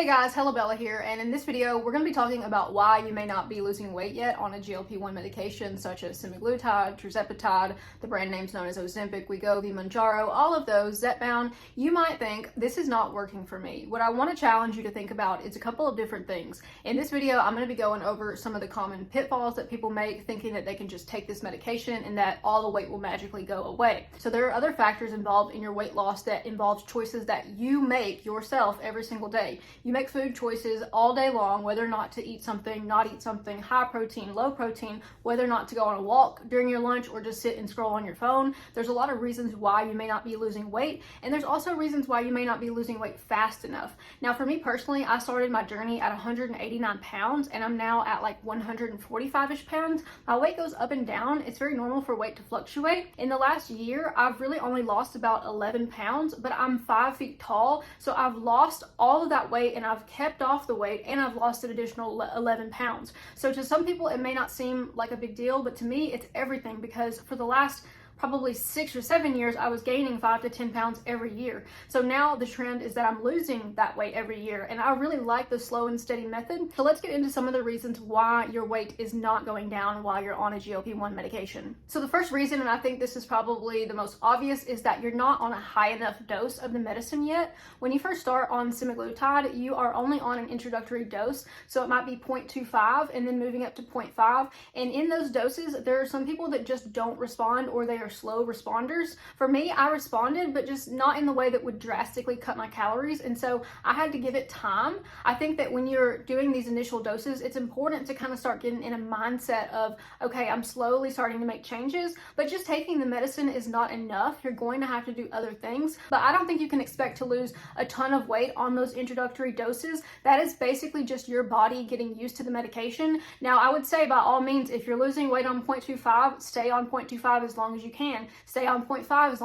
Hey guys, Hello Bella here, and in this video we're going to be talking about why you may not be losing weight yet on a GLP-1 medication such as Semaglutide, Tirzepatide, the brand names known as Ozempic, Wegovy, Mounjaro, all of those, Zepbound. You might think, this is not working for me. What I want to challenge you to think about is a couple of different things. In this video, I'm going to be going over some of the common pitfalls that people make, thinking that they can just take this medication and that all the weight will magically go away. So there are other factors involved in your weight loss that involves choices that you make yourself every single day. You make food choices all day long, whether or not to eat something, not eat something, high protein, low protein, whether or not to go on a walk during your lunch or just sit and scroll on your phone. There's a lot of reasons why you may not be losing weight, and there's also reasons why you may not be losing weight fast enough. Now, for me personally, I started my journey at 189 pounds, and I'm now at like 145-ish pounds. My weight goes up and down. It's very normal for weight to fluctuate. In the last year, I've really only lost about 11 pounds, but I'm 5 feet tall, so I've lost all of that weight and I've kept off the weight and I've lost an additional 11 pounds. So to some people it may not seem like a big deal, but to me it's everything, because for the last probably 6 or 7 years, I was gaining 5 to 10 pounds every year. So now the trend is that I'm losing that weight every year, and I really like the slow and steady method. So let's get into some of the reasons why your weight is not going down while you're on a GLP-1 medication. So the first reason, and I think this is probably the most obvious, is that you're not on a high enough dose of the medicine yet. When you first start on Semaglutide, you are only on an introductory dose, so it might be 0.25 and then moving up to 0.5. And in those doses, there are some people that just don't respond, or they are slow responders. For me, I responded, but just not in the way that would drastically cut my calories, and so I had to give it time. I think that when you're doing these initial doses, it's important to kind of start getting in a mindset of, okay, I'm slowly starting to make changes, but just taking the medicine is not enough. You're going to have to do other things, but I don't think you can expect to lose a ton of weight on those introductory doses. That is basically just your body getting used to the medication. Now, I would say by all means, if you're losing weight on 0.25, stay on 0.25 as long as you can. Stay on 0.5 as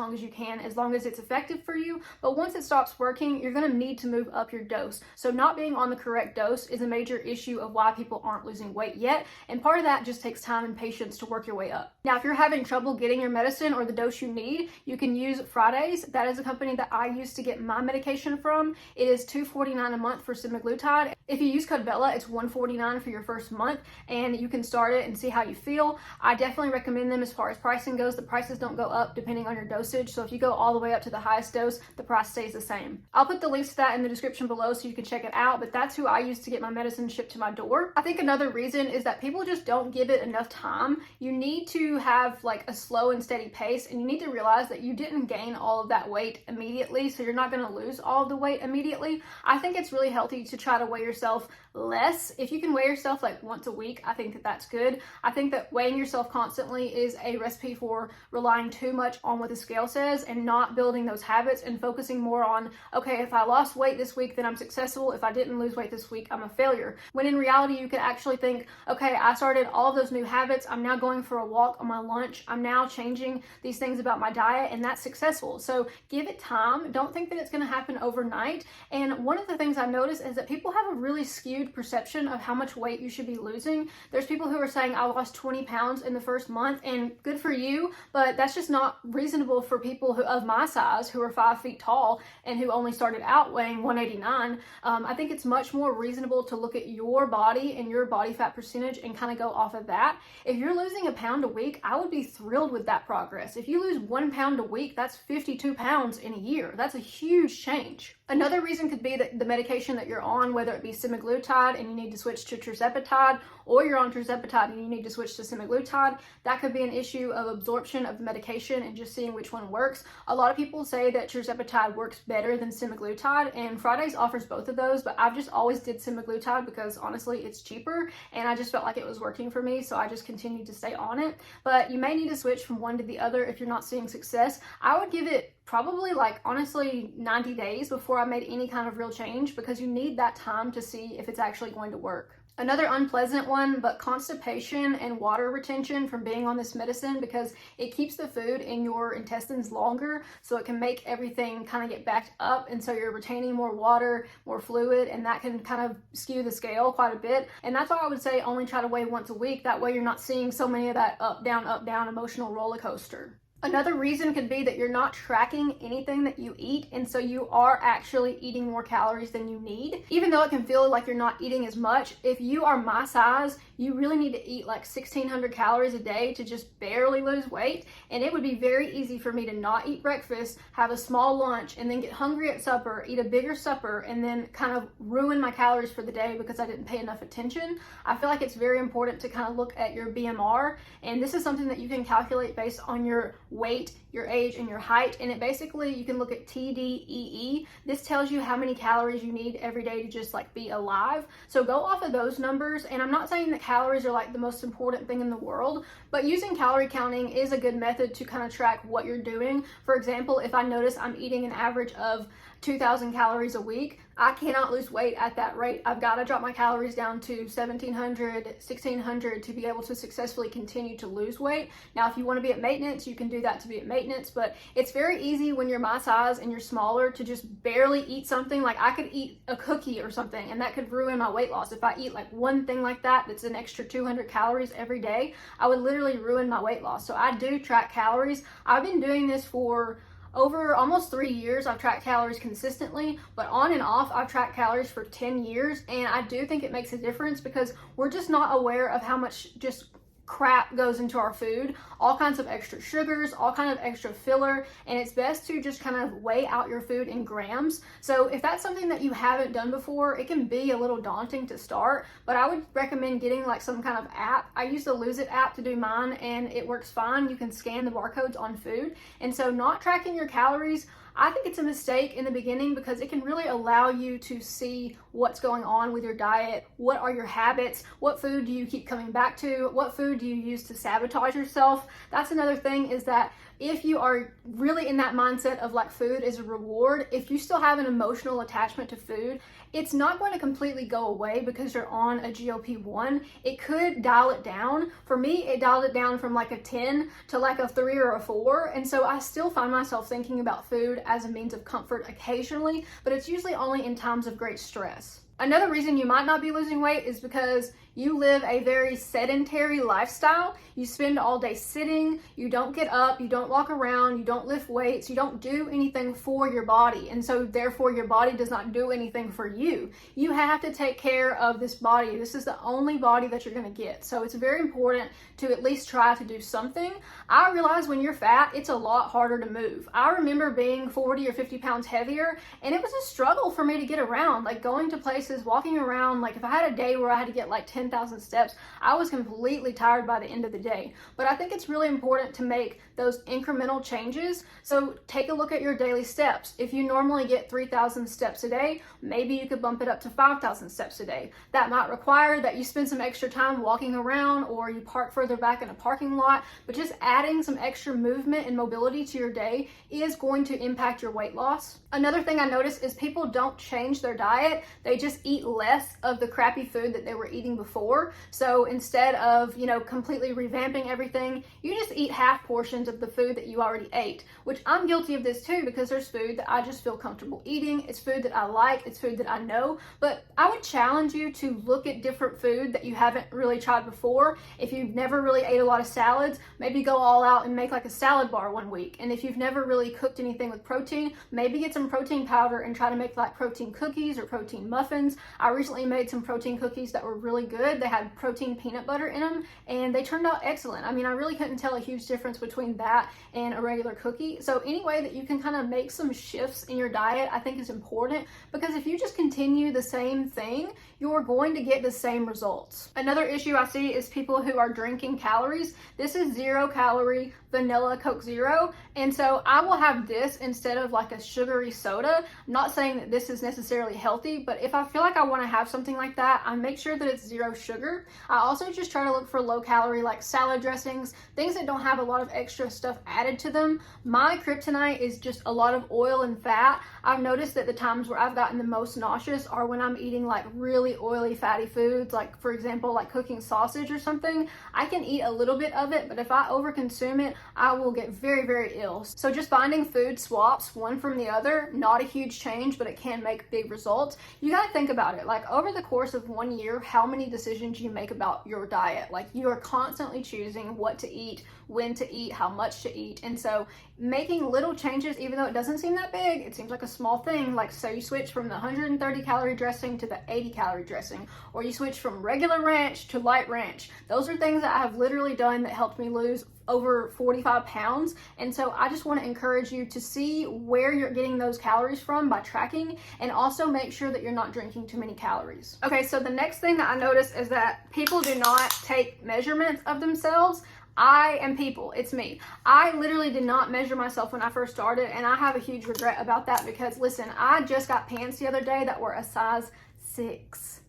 long as it's effective for you. But once it stops working, you're going to need to move up your dose. So not being on the correct dose is a major issue of why people aren't losing weight yet. And part of that just takes time and patience to work your way up. Now, if you're having trouble getting your medicine or the dose you need, you can use Fridays. That is a company that I use to get my medication from. It is $249 a month for Semaglutide. If you use code Bella, it's $149 for your first month, and you can start it and see how you feel. I definitely recommend them as far as pricing goes. The prices don't go up depending on your dosage, so if you go all the way up to the highest dose, the price stays the same. I'll put the links to that in the description below so you can check it out, but that's who I use to get my medicine shipped to my door. I think another reason is that people just don't give it enough time. You need to have like a slow and steady pace, and you need to realize that you didn't gain all of that weight immediately, so you're not going to lose all of the weight immediately. I think it's really healthy to try to weigh yourself less. If you can weigh yourself like once a week, I think that that's good. I think that weighing yourself constantly is a recipe for relying too much on what the scale says and not building those habits and focusing more on, okay, if I lost weight this week, then I'm successful. If I didn't lose weight this week, I'm a failure. When in reality, you could actually think, okay, I started all of those new habits. I'm now going for a walk on my lunch. I'm now changing these things about my diet, and that's successful. So give it time. Don't think that it's going to happen overnight. And one of the things I noticed is that people have a really skewed perception of how much weight you should be losing. There's people who are saying, I lost 20 pounds in the first month, and good for you, but that's just not reasonable for people who of my size, who are 5 feet tall and who only started out weighing 189. I think it's much more reasonable to look at your body and your body fat percentage and kind of go off of that. If you're losing a pound a week, I would be thrilled with that progress. If you lose 1 pound a week, that's 52 pounds in a year. That's a huge change. Another reason could be that the medication that you're on, whether it be Semaglutide and you need to switch to Tirzepatide, or you're on Tirzepatide and you need to switch to Semaglutide, that could be an issue of absorption of the medication and just seeing which one works. A lot of people say that Tirzepatide works better than Semaglutide, and Fridays offers both of those, but I've just always did Semaglutide because honestly it's cheaper and I just felt like it was working for me, so I just continued to stay on it. But you may need to switch from one to the other if you're not seeing success. I would give it probably like honestly 90 days before I made any kind of real change, because you need that time to see if it's actually going to work. Another unpleasant one, but constipation and water retention from being on this medicine, because it keeps the food in your intestines longer, so it can make everything kind of get backed up, and so you're retaining more water, more fluid, and that can kind of skew the scale quite a bit. And that's why I would say only try to weigh once a week. That way you're not seeing so many of that up, down emotional roller coaster. Another reason could be that you're not tracking anything that you eat, and so you are actually eating more calories than you need. Even though it can feel like you're not eating as much, if you are my size, you really need to eat like 1,600 calories a day to just barely lose weight. And it would be very easy for me to not eat breakfast, have a small lunch, and then get hungry at supper, eat a bigger supper, and then kind of ruin my calories for the day because I didn't pay enough attention. I feel like it's very important to kind of look at your BMR, and this is something that you can calculate based on your weight, your age, and your height. And it basically, you can look at TDEE. This tells you how many calories you need every day to just like be alive. So go off of those numbers. And I'm not saying that calories are like the most important thing in the world, but using calorie counting is a good method to kind of track what you're doing. For example, if I notice I'm eating an average of 2,000 calories a week, I cannot lose weight at that rate. I've got to drop my calories down to 1,700, 1,600 to be able to successfully continue to lose weight. Now, if you want to be at maintenance, you can do that to be at maintenance, but it's very easy when you're my size and you're smaller to just barely eat something. Like I could eat a cookie or something and that could ruin my weight loss. If I eat like one thing like that, that's an extra 200 calories every day, I would literally ruin my weight loss. So I do track calories. I've been doing this for over almost 3 years. I've tracked calories consistently, but on and off, I've tracked calories for 10 years. And I do think it makes a difference because we're just not aware of how much just crap goes into our food, all kinds of extra sugars, all kind of extra filler, and it's best to just kind of weigh out your food in grams. So if that's something that you haven't done before, it can be a little daunting to start, but I would recommend getting like some kind of app. I use the Lose It app to do mine and it works fine. You can scan the barcodes on food, and so not tracking your calories, I think it's a mistake in the beginning because it can really allow you to see what's going on with your diet. What are your habits? What food do you keep coming back to? What food do you use to sabotage yourself? That's another thing, is that if you are really in that mindset of like food is a reward, if you still have an emotional attachment to food, it's not going to completely go away because you're on a GLP-1. It could dial it down. For me, it dialed it down from like a 10 to like a 3 or a 4. And so I still find myself thinking about food as a means of comfort occasionally, but it's usually only in times of great stress. Another reason you might not be losing weight is because you live a very sedentary lifestyle. You spend all day sitting, you don't get up, you don't walk around, you don't lift weights, you don't do anything for your body. And so therefore your body does not do anything for you. You have to take care of this body. This is the only body that you're gonna get. So it's very important to at least try to do something. I realize when you're fat, it's a lot harder to move. I remember being 40 or 50 pounds heavier, and it was a struggle for me to get around, like going to places, walking around. Like if I had a day where I had to get like 10,000 steps, I was completely tired by the end of the day. But I think it's really important to make those incremental changes. So take a look at your daily steps. If you normally get 3,000 steps a day, maybe you could bump it up to 5,000 steps a day. That might require that you spend some extra time walking around, or you park further back in a parking lot, but just adding some extra movement and mobility to your day is going to impact your weight loss. Another thing I notice is people don't change their diet. They just eat less of the crappy food that they were eating before. So instead of, completely revamping everything, you just eat half portions of the food that you already ate, which I'm guilty of this too, because there's food that I just feel comfortable eating. It's food that I like, it's food that I know, but I would challenge you to look at different food that you haven't really tried before. If you've never really ate a lot of salads, maybe go all out and make like a salad bar one week. And if you've never really cooked anything with protein, maybe get some protein powder and try to make like protein cookies or protein muffins. I recently made some protein cookies that were really good. They had protein peanut butter in them and they turned out excellent. I mean, I really couldn't tell a huge difference between that and a regular cookie. So any way that you can kind of make some shifts in your diet, I think is important, because if you just continue the same thing, you're going to get the same results. Another issue I see is people who are drinking calories. This is 0 calorie vanilla Coke Zero. And so I will have this instead of like a sugary soda. I'm not saying that this is necessarily healthy, but if I feel like I want to have something like that, I make sure that it's 0 sugar. I also just try to look for low calorie, like salad dressings, things that don't have a lot of extra stuff added to them. My kryptonite is just a lot of oil and fat. I've noticed that the times where I've gotten the most nauseous are when I'm eating like really oily, fatty foods, like for example, like cooking sausage or something. I can eat a little bit of it, but if I overconsume it, I will get very, very ill. So just finding food swaps, one from the other, not a huge change, but it can make big results. You gotta think think about it, like over the course of 1 year, how many decisions you make about your diet. Like you are constantly choosing what to eat, when to eat, how much to eat. And so making little changes, even though it doesn't seem that big, it seems like a small thing. Like so you switch from the 130 calorie dressing to the 80 calorie dressing, or you switch from regular ranch to light ranch. Those are things that I have literally done that helped me lose over 45 pounds. And so I just want to encourage you to see where you're getting those calories from by tracking, and also make sure that you're not drinking too many calories. Okay, so the next thing that I noticed is that people do not take measurements of themselves. I am people, it's me. I literally did not measure myself when I first started, and I have a huge regret about that because listen, I just got pants the other day that were a size 6.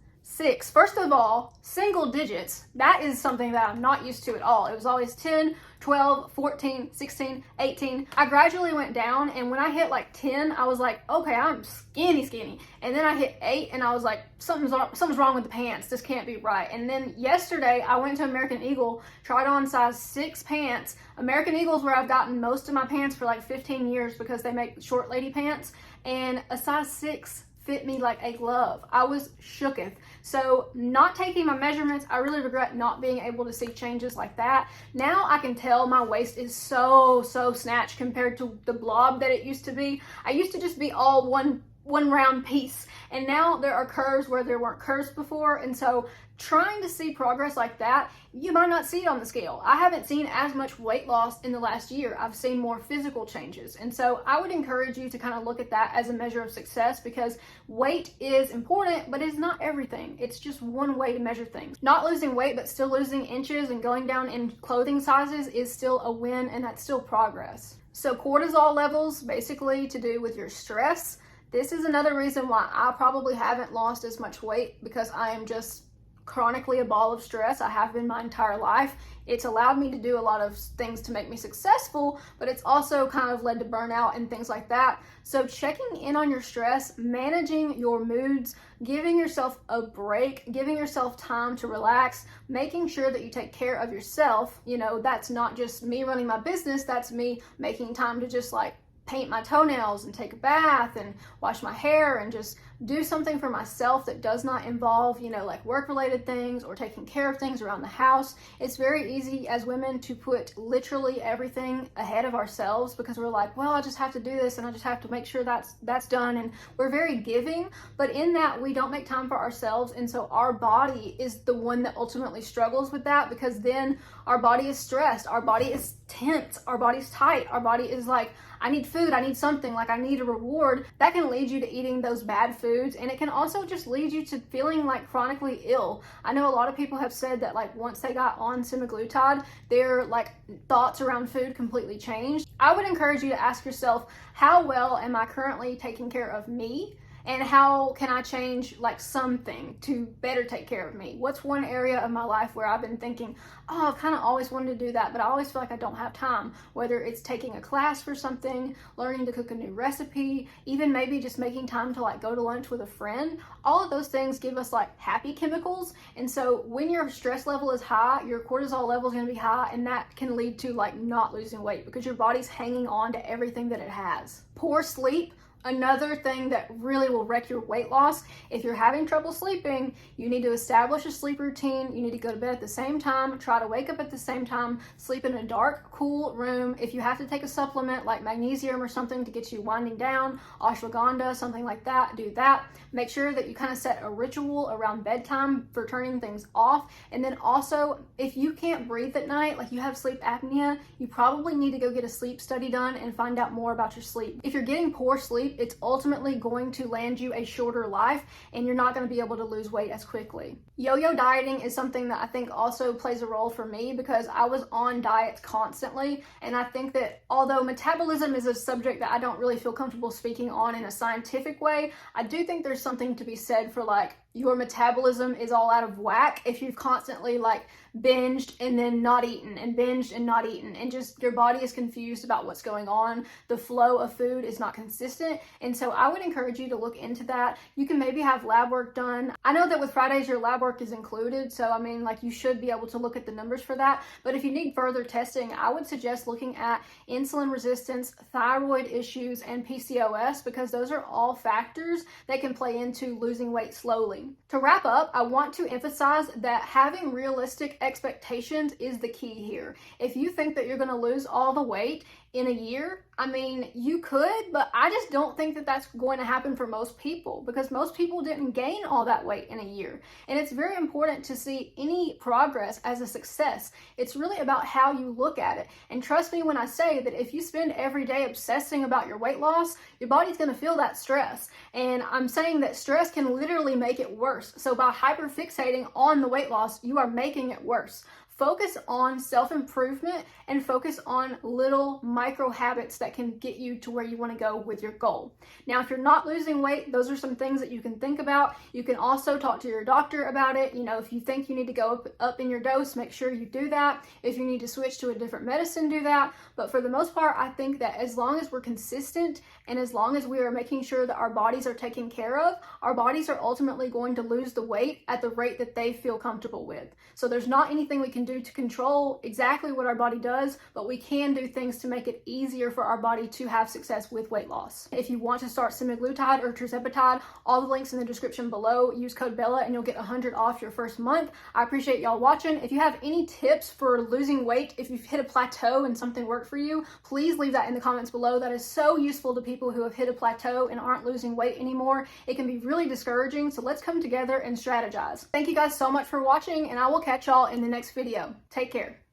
First of all, single digits, that is something that I'm not used to at all. It was always 10, 12, 14, 16, 18. I gradually went down, and when I hit like 10, I was like, okay, I'm skinny. And then I hit 8 and I was like, something's wrong with the pants. This can't be right. And then yesterday I went to American Eagle, tried on size 6 pants. American Eagle's where I've gotten most of my pants for like 15 years because they make short lady pants, and a size 6 fit me like a glove. I was shooketh. So not taking my measurements, I really regret not being able to see changes like that. Now I can tell my waist is so snatched compared to the blob that it used to be. I used to just be all one round piece, and now there are curves where there weren't curves before. And so trying to see progress like that, you might not see it on the scale. I haven't seen as much weight loss in the last year. I've seen more physical changes. And so I would encourage you to kind of look at that as a measure of success, because weight is important, but it's not everything. It's just one way to measure things. Not losing weight, but still losing inches and going down in clothing sizes is still a win, and that's still progress. So cortisol levels, basically to do with your stress. This is another reason why I probably haven't lost as much weight, because I am just chronically a ball of stress. I have been my entire life. It's allowed me to do a lot of things to make me successful, but it's also kind of led to burnout and things like that. So checking in on your stress, managing your moods, giving yourself a break, giving yourself time to relax, making sure that you take care of yourself. You know, that's not just me running my business, that's me making time to just like paint my toenails and take a bath and wash my hair and just do something for myself that does not involve, you know, like work-related things or taking care of things around the house. It's very easy as women to put literally everything ahead of ourselves because we're like, well, I just have to do this and I just have to make sure that's done. And we're very giving, but in that we don't make time for ourselves. And so our body is the one that ultimately struggles with that, because then our body is stressed, our body is tense, our body's tight, our body is like, I need food, I need something, like I need a reward. That can lead you to eating those bad foods, and it can also just lead you to feeling like chronically ill. I know a lot of people have said that like once they got on semaglutide, their like thoughts around food completely changed. I would encourage you to ask yourself, how well am I currently taking care of me? And how can I change like something to better take care of me? What's one area of my life where I've been thinking, oh, I've kind of always wanted to do that, but I always feel like I don't have time? Whether it's taking a class for something, learning to cook a new recipe, even maybe just making time to like go to lunch with a friend. All of those things give us like happy chemicals. And so when your stress level is high, your cortisol level is going to be high, and that can lead to like not losing weight because your body's hanging on to everything that it has. Poor sleep. Another thing that really will wreck your weight loss. If you're having trouble sleeping, you need to establish a sleep routine. You need to go to bed at the same time, try to wake up at the same time, sleep in a dark, cool room. If you have to take a supplement like magnesium or something to get you winding down, ashwagandha, something like that, do that. Make sure that you kind of set a ritual around bedtime for turning things off. And then also, if you can't breathe at night, like you have sleep apnea, you probably need to go get a sleep study done and find out more about your sleep. If you're getting poor sleep, it's ultimately going to land you a shorter life, and you're not going to be able to lose weight as quickly. Yo-yo dieting is something that I think also plays a role for me, because I was on diets constantly, and I think that although metabolism is a subject that I don't really feel comfortable speaking on in a scientific way, I do think there's something to be said for like your metabolism is all out of whack if you've constantly like binged and then not eaten, and binged and not eaten, and just your body is confused about what's going on. The flow of food is not consistent, and so I would encourage you to look into that. You can maybe have lab work done. I know that with Fridays your lab work is included, so I mean, like, you should be able to look at the numbers for that, but if you need further testing, I would suggest looking at insulin resistance, thyroid issues, and PCOS, because those are all factors that can play into losing weight slowly. To wrap up, I want to emphasize that having realistic expectations is the key here. If you think that you're going to lose all the weight in a year, I mean, you could, but I just don't think that that's going to happen for most people, because most people didn't gain all that weight in a year. And it's very important to see any progress as a success. It's really about how you look at it. And trust me when I say that if you spend every day obsessing about your weight loss, your body's going to feel that stress. And I'm saying that stress can literally make it worse. So by hyperfixating on the weight loss, you are making it worse. Focus on self-improvement and focus on little micro habits that can get you to where you want to go with your goal. Now, if you're not losing weight, those are some things that you can think about. You can also talk to your doctor about it. You know, if you think you need to go up in your dose, make sure you do that. If you need to switch to a different medicine, do that. But for the most part, I think that as long as we're consistent and as long as we are making sure that our bodies are taken care of, our bodies are ultimately going to lose the weight at the rate that they feel comfortable with. So there's not anything we can do to control exactly what our body does, but we can do things to make it easier for our body to have success with weight loss. If you want to start semaglutide or tirzepatide, all the links in the description below. Use code BELLA and you'll get 100 off your first month. I appreciate y'all watching. If you have any tips for losing weight, if you've hit a plateau and something worked for you, please leave that in the comments below. That is so useful to people who have hit a plateau and aren't losing weight anymore. It can be really discouraging, so let's come together and strategize. Thank you guys so much for watching, and I will catch y'all in the next video. Take care.